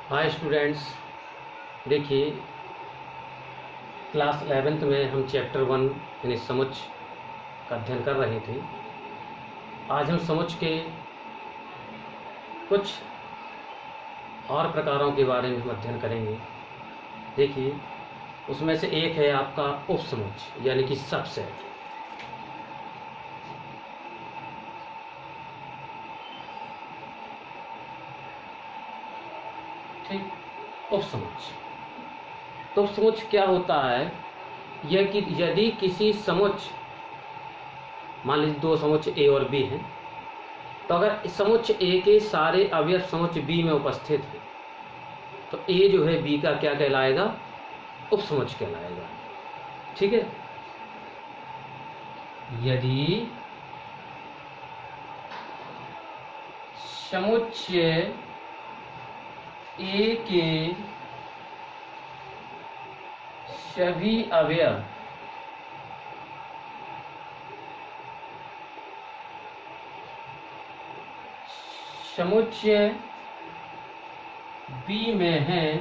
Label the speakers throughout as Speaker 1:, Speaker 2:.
Speaker 1: Hi students, देखिए class 11th में हम चैप्टर 1 यानी समुच्च का अध्ययन कर रहे थे। आज हम समुच्च के कुछ और प्रकारों के बारे में हम अध्ययन करेंगे। देखिए उसमें से एक है आपका उपसमुच्च यानी कि सबसेट। ठीक, उपसमुच्च तो उपसमुच्च क्या होता है? यह कि यदि किसी समुच्च, मान लीजिए दो समुच्च ए और बी हैं, तो अगर समुच्च ए के सारे अवयव समुच्च बी में उपस्थित हैं तो ए जो है बी का क्या कहलाएगा? उपसमुच्च कहलाएगा। ठीक है, यदि समुच्चय ए के सभी अवयव समुच्चय बी में हैं,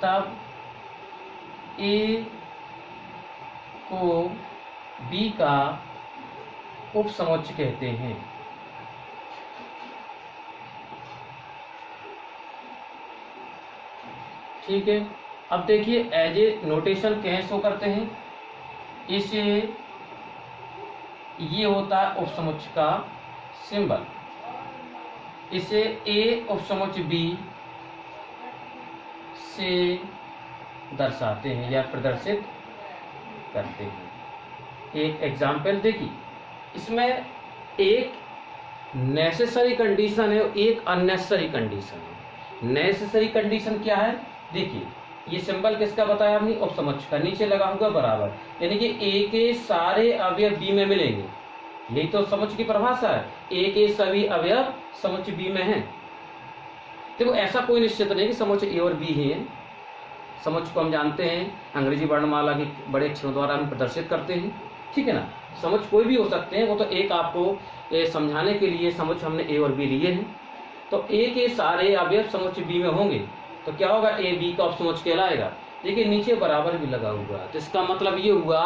Speaker 1: तब ए को बी का उपसमुच्च कहते हैं। ठीक है, अब देखिए एज ए नोटेशन कैसे शो करते हैं। इसे ये होता है उपसमुच्च का सिंबल, इसे ए उपसमुच्च बी से दर्शाते हैं या प्रदर्शित करते हैं। एक एग्जाम्पल देखिए, इसमें एक नेसेसरी कंडीशन है और एक अननेसेसरी कंडीशन है। नेसेसरी कंडीशन क्या है? देखिए ये सिंबल किसका बताया हमने? उपसमुच्च का। नीचे लगा हुआ बराबर, यानी कि ए के सारे अवयव बी में मिलेंगे। यही तो समुच्च की परिभाषा है, ए के सभी अवयव समुच्च बी में हैं। देखो ऐसा कोई निश्चित नहीं कि समुच्च ए और बी ही है। समुच्च को हम जानते हैं अंग्रेजी वर्णमाला के बड़े अक्षरों द्वारा हम प्रदर्शित करते हैं। ठीक है ना, समुच्च कोई भी हो सकते हैं। वो तो एक आपको समझाने के लिए समुच्च हमने ए और बी लिए हैं। तो ए के सारे अवयव समुच्च बी में होंगे तो क्या होगा? ए बी का उपसमुच्च कहलाएगा। देखिए नीचे बराबर भी लगा हुआ है, तो इसका मतलब ये हुआ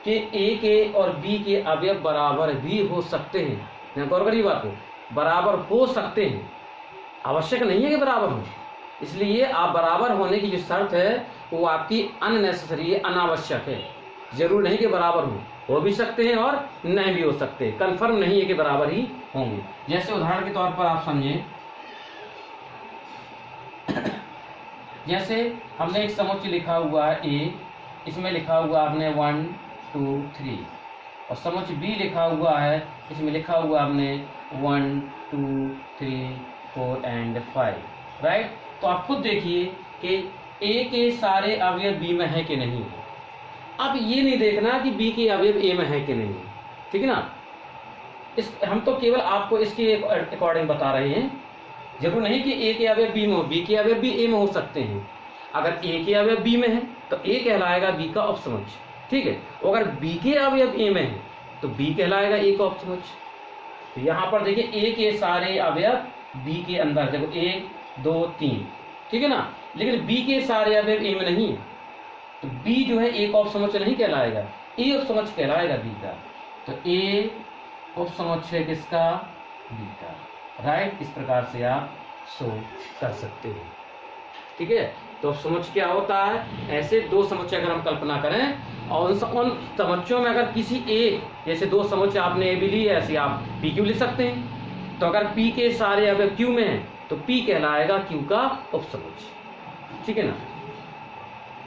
Speaker 1: कि ए के और बी के अवयव बराबर भी हो सकते हैं। गौर करिए बात को, बराबर हो सकते हैं, आवश्यक नहीं है कि बराबर हो। इसलिए आप बराबर होने की जो शर्त है वो आपकी अननेसेसरी है, अनावश्यक है। जरूर नहीं कि बराबर हो भी सकते हैं और नहीं भी हो सकते, कंफर्म नहीं है कि बराबर ही होंगे। जैसे उदाहरण के तौर पर आप समझें, जैसे हमने एक समुच्च लिखा हुआ है ए, इसमें लिखा हुआ आपने 1 2 3, और समुच्च बी लिखा हुआ है, इसमें लिखा हुआ आपने 1 2 3 4 एंड 5। राइट, तो आप खुद देखिए कि ए के सारे अवयव बी में है कि नहीं है। अब ये नहीं देखना कि बी के अवयव ए में है कि नहीं है। ठीक है ना, हम तो केवल आपको इसके अकॉर्डिंग बता रहे हैं। जरूर नहीं कि ए के अवयव बी में हो, बी के अवयव भी ए में हो सकते हैं। अगर ए के अवयव बी में है तो ए कहलाएगा बी का उपसमुच्च। ठीक है, अगर बी के अवयव ए में है तो बी कहलाएगा ए का उपसमुच्च। तो यहाँ पर देखिए ए के सारे अवयव बी के अंदर, देखो 1 2 3, ठीक है ना, लेकिन बी के सारे अवयव ए में नहीं है, तो बी जो है ए का उपसमुच्च नहीं कहलाएगा, ए उपसमुच्च कहलाएगा बी का। तो ए उपसमुच्च है किसका? बी का। राइट, इस प्रकार से आप शो कर सकते हैं। ठीक है, तो समुच्च क्या होता है? ऐसे दो समुच्च अगर हम कल्पना करें और उन समुच्चों में अगर किसी एक, जैसे दो समुच्च आपने ए बी ली है, ऐसे आप पी क्यू लिख सकते हैं। तो अगर पी के सारे अवयव क्यू में हैं तो पी कहलाएगा क्यू का उपसमुच्च। ठीक है ना,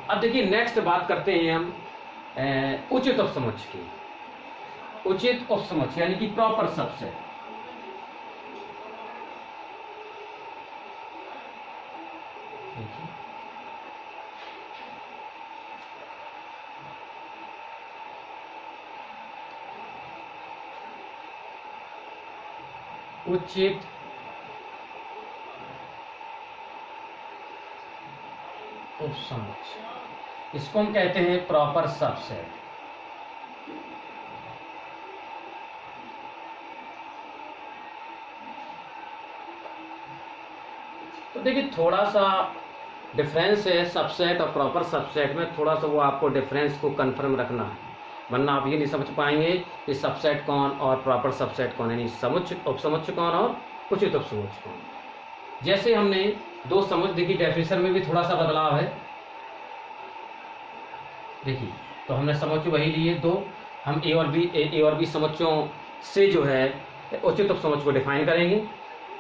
Speaker 1: अब देखिए नेक्स्ट बात करते हैं हम उचित उपसमुच्च की। उचित उपसमुच्च यानी कि प्रॉपर सबसेट। उचित उपसमुच्च, इसको हम कहते हैं प्रॉपर सबसेट। तो देखिए थोड़ा सा डिफरेंस है सबसेट और प्रॉपर सबसेट में, थोड़ा सा वो आपको डिफरेंस को कंफर्म रखना है, वरना आप ये नहीं समझ पाएंगे कि सबसेट कौन और प्रॉपर सबसेट कौन है, यानी समुच्चय उपसमुच्चय कौन और उचित उपसमुच्चय कौन। जैसे हमने दो समुच्चय देखी, डेफिनेशन में भी थोड़ा सा बदलाव है। देखिए तो हमने समुच्चय वही लिए दो, हम ए और बी समुच्चयों से जो है उचित उपसमुच्चय को डिफाइन करेंगे।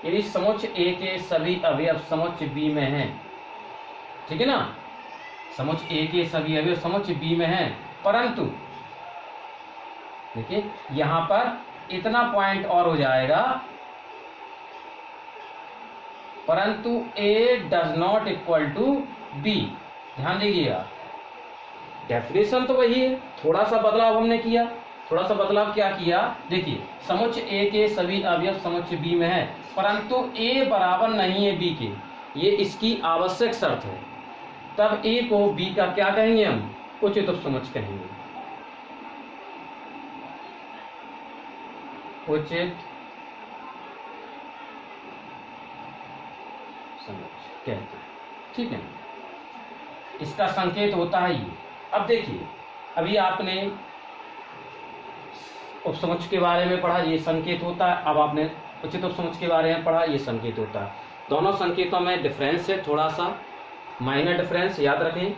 Speaker 1: यदि समुच्चय ए के सभी अवयव समुच्चय बी में हैं, ठीक है ना, समुच्चय ए के सभी अवयव समुच्चय बी में हैं, परंतु देखिए यहां पर इतना पॉइंट और हो जाएगा, परंतु A does not equal to B. ध्यान दीजिएगा डेफिनेशन तो वही है, थोड़ा सा बदलाव हमने किया। थोड़ा सा बदलाव क्या किया, देखिए समुच्चय ए के सभी अवयव समुच्चय बी में है, परंतु ए बराबर नहीं है बी के, ये इसकी आवश्यक शर्त है। तब ए को बी का क्या कहेंगे, हम उचित उपसमुच्चय कहेंगे, उचित समुच्चय कहते हैं, ठीक है। इसका संकेत होता है ये। अब देखिए अभी आपने उपसमुच्चय के बारे में पढ़ा, ये संकेत होता है। अब आपने उचित उपसमुच्चय के बारे में पढ़ा, ये संकेत होता है। दोनों संकेतों में डिफरेंस है, थोड़ा सा माइनर डिफरेंस, याद रखें।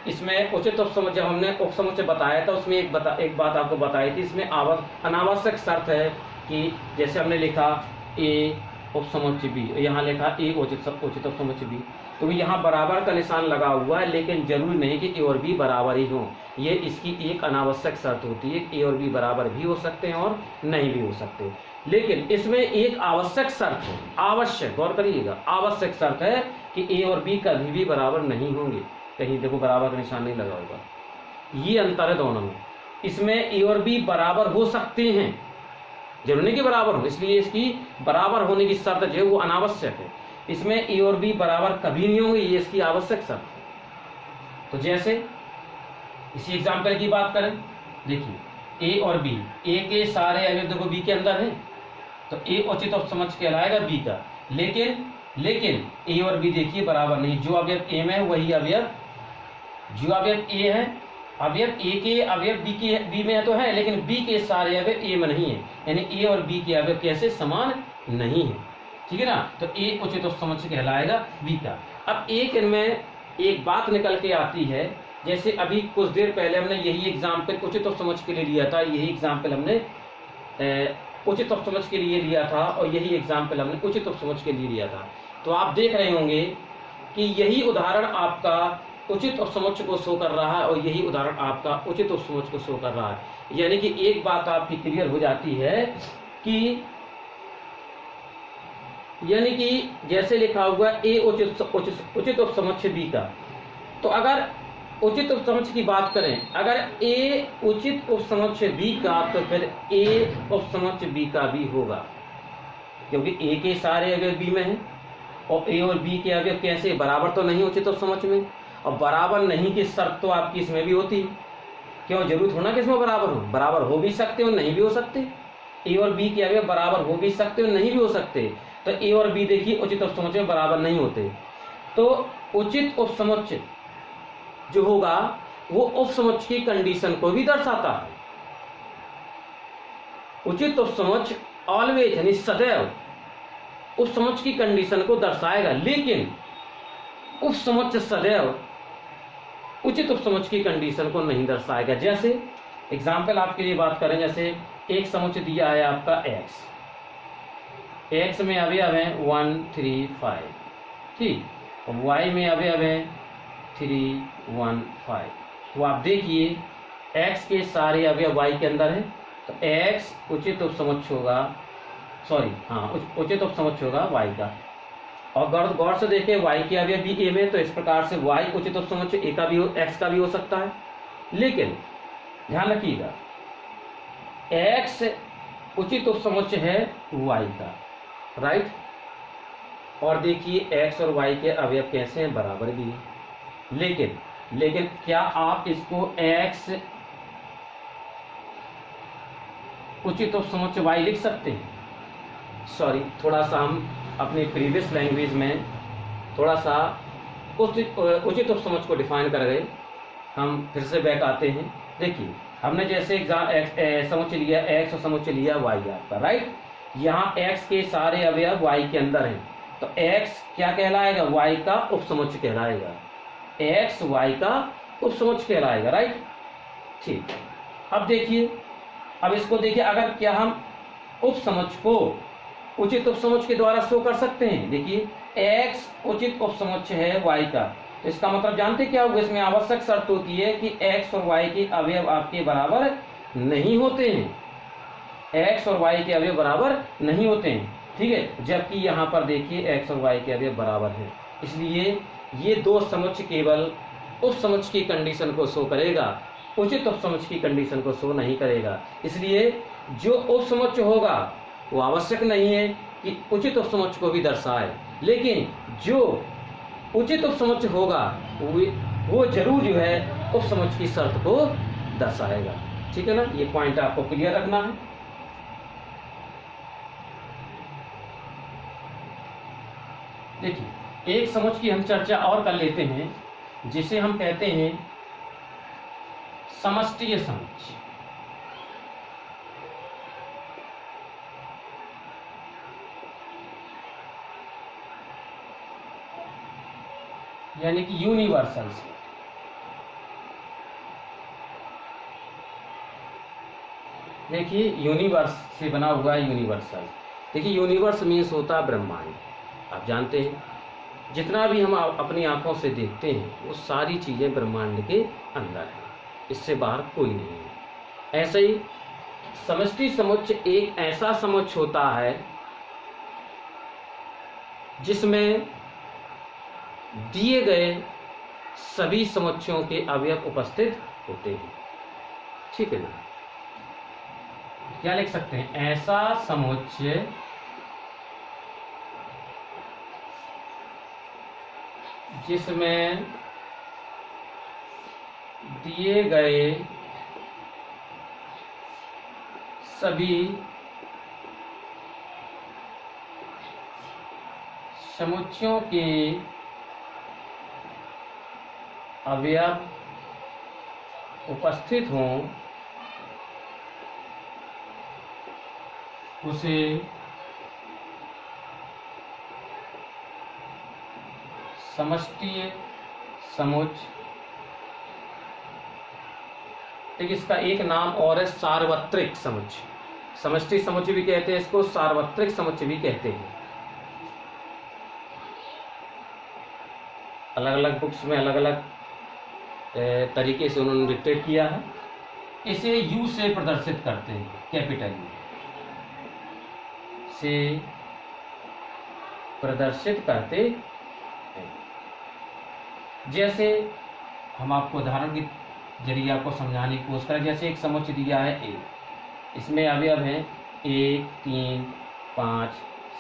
Speaker 1: इसमें उचित उपसमुच्चय, जब हमने उपसमुच्चय बताया था उसमें एक बात आपको बताई थी, इसमें अनावश्यक शर्त है कि जैसे हमने लिखा ए उपसमुच्चय बी, यहाँ लिखा ए उचित उपसमुच्चय बी, तो यहाँ बराबर का निशान लगा हुआ है, लेकिन जरूरी नहीं कि ए और बी बराबर ही हों। ये इसकी एक अनावश्यक शर्त होती है, ए और बी बराबर भी हो सकते हैं और नहीं भी हो सकते। लेकिन इसमें एक आवश्यक शर्त है, आवश्यक, गौर करिएगा, आवश्यक शर्त है कि ए और बी कभी भी बराबर नहीं होंगे। कहीं देखो बराबर का निशान नहीं लगा होगा, ये अंतर है दोनों में। इसमें ए और बी बराबर हो सकते हैं, जरूरी नहीं कि बराबर हो, इसलिए इसकी बराबर होने की शर्त जो है वो अनावश्यक है। इसमें ए और बी बराबर कभी नहीं होंगे, ये इसकी आवश्यक शर्त है। तो जैसे इसी एग्जाम्पल की बात करें, देखिए ए और बी, ए के सारे अवयव देखो बी के अंदर हैं, तो ए उचित उपसमुच्चय कहलाएगा बी का। लेकिन ए और बी देखिए बराबर नहीं, जो अवयव ए में है वही अवयव, जो अवयव ए है, अवयव ए के अवयव बी में तो है, लेकिन बी के सारे अवयव ए में नहीं है, यानी ए और बी के अवयव कैसे समान नहीं है, ठीक है ना। तो ए उचित उपसमुच्चय कहलाएगा बी का। अब इनमें एक बात निकल के आती है, जैसे अभी कुछ देर पहले हमने यही एग्जाम्पल उचित उपसमुच्चय के लिए लिया था, यही एग्जाम्पल हमने उचित उपसमुच्चय के लिए लिया था, और यही एग्जाम्पल हमने उचित उपसमुच्चय के लिए लिया था। तो आप देख रहे होंगे कि यही उदाहरण आपका उचित उपसमुच्चय को शो कर रहा है और यही उदाहरण आपका उचित उपसमुच्चय को शो कर रहा है। यानी कि एक बात आपकी क्लियर हो जाती है कि यानी कि जैसे लिखा हुआ ए उचित उपसमुच्चय बी का, तो अगर उचित उपसमुच्चय की बात करें, अगर ए उचित उपसमुच्चय बी का, तो फिर ए उपसमुच्चय बी का भी होगा, क्योंकि ए के सारे अवयव बी में हैं और ए और बी के अवयव कैसे बराबर तो नहीं उचित उपसमुच्चय में, और बराबर नहीं की शर्त तो आपकी इसमें भी होती है। क्यों, जरूरत होना कि इसमें बराबर हो भी सकते और नहीं भी हो सकते। ए और बी के अवयव बराबर हो भी सकते और नहीं भी हो सकते, तो ए और बी देखिए उचित उपसमुच्चय में बराबर नहीं होते। तो उचित उपसमुच्चय जो होगा वो उपसमुच्चय की कंडीशन को भी दर्शाता है। उचित उपसमुच्चय ऑलवेज यानी सदैव उपसमुच्चय की कंडीशन को दर्शाएगा, लेकिन उपसमुच्चय सदैव उचित उपसमुच्चय की कंडीशन को नहीं दर्शाएगा। जैसे एग्जाम्पल आपके लिए बात करें, जैसे एक समुच्चय दिया है आपका एक्स में अवयव है 1 3 5, ठीक, और वाई में अवयव है 3 1 5। तो आप देखिए एक्स के सारे अवयव वाई के अंदर है, तो एक्स उचित उपसमुच्चय होगा, उचित उपसमुच्चय होगा वाई का। और गौर से देखें वाई के अवयव भी ए में, तो इस प्रकार से वाई उचित उपसमुच्चय ए का भी हो, एक्स का भी हो सकता है। लेकिन ध्यान रखिएगा एक्स उचित उपसमुच्चय है वाई का, राइट। और देखिए एक्स और वाई के अवयव कैसे हैं, बराबर भी है। लेकिन क्या आप इसको एक्स उचित उपसमुच्चय वाई लिख सकते हैं? थोड़ा सा हम अपनी प्रीवियस लैंग्वेज में थोड़ा सा उचित उपसमुच को डिफाइन कर गए। हम फिर से बैक आते हैं। देखिए हमने जैसे समुच्चय लिया x और समुच्चय लिया y आपका, राइट। यहाँ x के सारे अवयव y के अंदर हैं, तो x क्या कहलाएगा, y का उपसमुच्चय कहलाएगा, x y का उपसमुच्चय कहलाएगा, राइट। ठीक, अब देखिए, अब इसको देखिए, अगर क्या हम उपसमुच्चय को उचित उपसमुच्चय के द्वारा शो कर सकते हैं। देखिए x उचित उपसमुच्चय है y का, तो इसका मतलब जानते क्या होगा, इसमें आवश्यक शर्त होती है कि x और y के अवयव आपके बराबर नहीं होते हैं, x और y के अवयव बराबर नहीं होते हैं, ठीक है। जबकि यहाँ पर देखिए x और y के अवयव बराबर हैं, इसलिए ये दो समुच्चय केवल उपसमुच्चय की कंडीशन को शो करेगा, उचित उपसमुच्चय की कंडीशन को शो नहीं करेगा। इसलिए जो उपसमुच्चय होगा वो आवश्यक नहीं है कि उचित उपसमुच्चय को भी दर्शाए, लेकिन जो उचित उपसमुच्चय होगा वो जरूर जो है उपसमुच्चय की शर्त को दर्शाएगा, ठीक है ना। ये पॉइंट आपको क्लियर रखना है। देखिए एक समुच्चय की हम चर्चा और कर लेते हैं, जिसे हम कहते हैं समष्टीय समुच्चय। यानी कि यूनिवर्सल से। देखिए यूनिवर्स से बना हुआ है यूनिवर्सल। देखिए यूनिवर्स मीन्स होता है ब्रह्मांड। आप जानते हैं जितना भी हम अपनी आंखों से देखते हैं वो सारी चीजें ब्रह्मांड के अंदर है, इससे बाहर कोई नहीं है। ऐसे ही समष्टि समुच्चय एक ऐसा समुच्चय होता है जिसमें दिए गए सभी समुच्चयों के अवयव उपस्थित होते हैं, ठीक है ना। क्या लिख सकते हैं, ऐसा समुच्चय जिसमें दिए गए सभी समुच्चयों के अवयव उपस्थित हों उसे समष्टीय समुच्चय। ठीक, इसका एक नाम और है सार्वत्रिक समुच्चय। समष्टि समुच्चय भी कहते हैं इसको, सार्वत्रिक समुच्चय भी कहते हैं। अलग अलग बुक्स में अलग अलग तरीके से उन्होंने डिक्टेट किया है। इसे यू से प्रदर्शित करते हैं, कैपिटल यू से प्रदर्शित करते हैं। जैसे हम आपको उदाहरण के जरिए आपको समझाने की कोशिश करें। जैसे एक समुच्चय दिया है ए, इसमें अवयव हैं 1, 3, 5,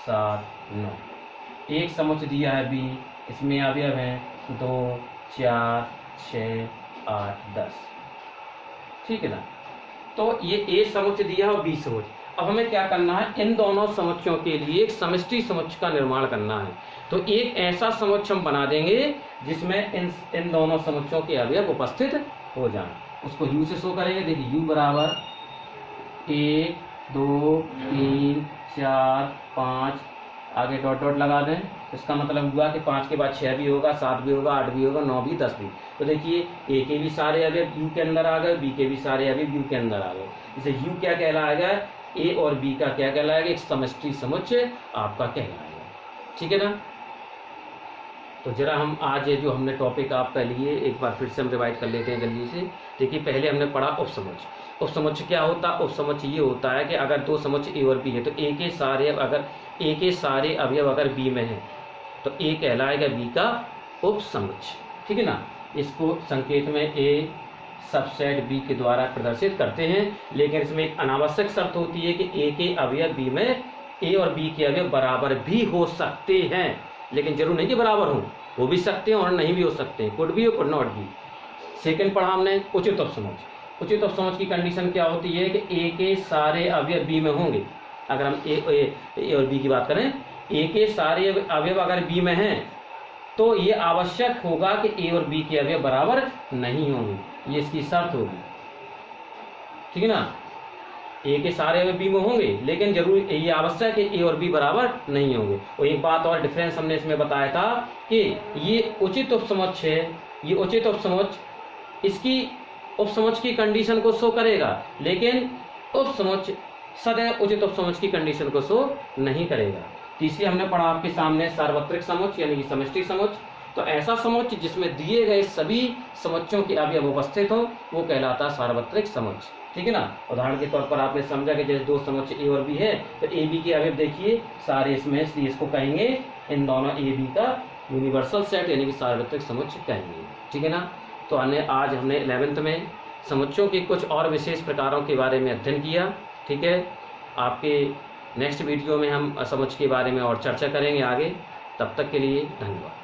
Speaker 1: 7, 9। एक समुच्चय दिया है बी, इसमें अवयव हैं 2, 4, 6, 8, 10, ठीक है ना। तो ये ए समुच्चय दिया है और बी समुच्चय। अब हमें क्या करना है, इन दोनों समुच्चयों के लिए एक समष्टि समुच्चय का निर्माण करना है। तो एक ऐसा समुच्चय हम बना देंगे जिसमें इन दोनों समुच्चयों के अवयव उपस्थित हो जाए। उसको यू से शो करेंगे। देखिए यू बराबर 1, 2, 3, 4, 5, आगे डॉट डॉट लगा दें। इसका मतलब हुआ कि 5 के बाद 6 भी होगा, 7 भी होगा, 8 भी होगा, 9 भी, 10 भी। तो देखिए ए के भी सारे अवयव यू के अंदर आ गए, बी के भी सारे अवयव यू के अंदर आ गए। इसे यू क्या कहलाएगा, ए और बी का क्या कहलाएगा, एक समष्टि समुच्चय आपका कहलाएगा, ठीक है ना। तो जरा हम आज ये जो हमने टॉपिक आपका लिए एक बार फिर से हम रिवाइज कर लेते हैं जल्दी से। देखिए पहले हमने पढ़ा उपसमुच्चय। उपसमुच्चय क्या होता है, उपसमुच्चय ये होता है कि अगर दो समुच्चय ए और बी है तो ए के सारे अवयव अगर बी में है तो ए कहलाएगा बी का उपसमुच्चय, ठीक है ना। इसको संकेत में ए सबसेट बी के द्वारा प्रदर्शित करते हैं, लेकिन इसमें एक अनावश्यक शर्त होती है कि ए के अवयव बी में ए और बी के अवयव बराबर भी हो सकते हैं, लेकिन जरूर नहीं कि बराबर हो, हो भी सकते हैं और नहीं भी हो सकते हैं, कुड भी हो कुड नॉट भी। सेकंड पढ़ा हमने उचित उपसमुच्चय। उचित उपसमुच्चय की कंडीशन क्या होती है कि ए के सारे अवयव बी में होंगे। अगर हम ए और बी की बात करें, ए के सारे अवयव अगर बी में हैं तो ये आवश्यक होगा कि ए और बी के अवयव बराबर नहीं होंगे, ये इसकी शर्त होगी, ठीक है ना। ए के सारे अवयव बी में होंगे, लेकिन जरूर ये आवश्यक है ए और बी बराबर नहीं होंगे। और एक बात और डिफरेंस हमने इसमें बताया था कि ये उचित उपसमुच्चय है, ये उचित उपसमुच्चय इसकी उपसमुच्चय की कंडीशन को शो करेगा, लेकिन उपसमुच्चय सदैव उचित उपसमुच्चय की कंडीशन को शो नहीं करेगा। तीसरी हमने पढ़ा आपके सामने सार्वत्रिक समुच्चय यानी कि समष्टि समुच्चय। तो ऐसा समुच्चय जिसमें दिए गए सभी समुच्चयों के अवयव उपस्थित हो वो कहलाता है सार्वत्रिक समुच्चय, ठीक है ना। उदाहरण के तौर पर आपने समझा कि जैसे दो समुच्चय ए और बी है, तो ए बी के अवयव देखिए सारे इसमें, इसलिए इसको कहेंगे इन दोनों ए बी का यूनिवर्सल सेट यानी कि सार्वत्रिक समुच्चय कहेंगे, ठीक है ना। तो आज हमने 11th में समुच्चयों के कुछ और विशेष प्रकारों के बारे में अध्ययन किया, ठीक है। आपके नेक्स्ट वीडियो में हम समुच्चय के बारे में और चर्चा करेंगे आगे। तब तक के लिए धन्यवाद।